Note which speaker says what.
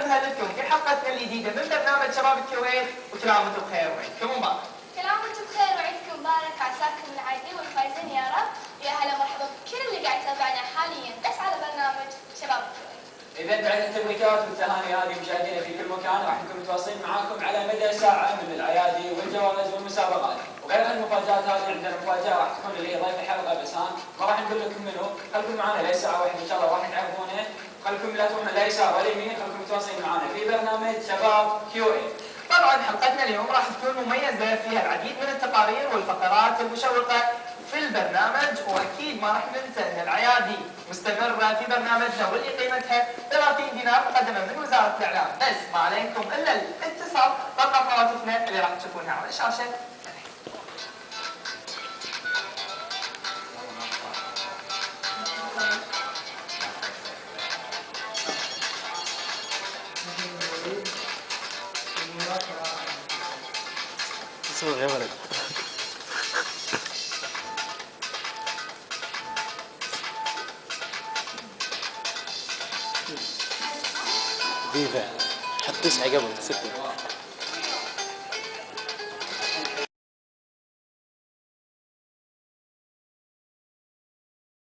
Speaker 1: لكم في حلقتنا الجديدة من برنامج شباب الكويت، وكل عام وانتم بخير وعيدكم مبارك.
Speaker 2: كل عام وانتم بخير وعيدكم مبارك، عساكم العايدين والفايزين يا رب. يا هلا مرحبا بكل اللي قاعد يتابعنا حاليا بس على برنامج شباب الكويت.
Speaker 3: إذا بعد التبريكات والتهاني هذه مشاهدينا في كل مكان راح نكون متواصلين معاكم على مدى ساعة من الأعيادي والجوائز والمسابقات، وغير المفاجآت هذه عندنا مفاجأة راح تكون اللي هي ضيف الحلقة بسام، ما راح نقول لكم منو، خليكم معنا لساعة واحدة إن شاء الله راح تعرفونه، خليكم لا تروحون لا يسار ولا يمين، خليكم متواصلين معنا في برنامج شباب كيو اي.
Speaker 1: طبعا حلقتنا اليوم راح تكون مميزة، فيها العديد من التقارير والفقرات المشوقة في البرنامج، واكيد ما راح ننسى ان الاعيادي مستمرة في برنامجنا واللي قيمتها 30 دينار مقدمة من وزارة الاعلام، بس ما عليكم الا الاتصال رقم هواتفنا اللي راح تشوفونها على الشاشة.
Speaker 4: صور يا ولد. فيفا حط 9 قبل 6.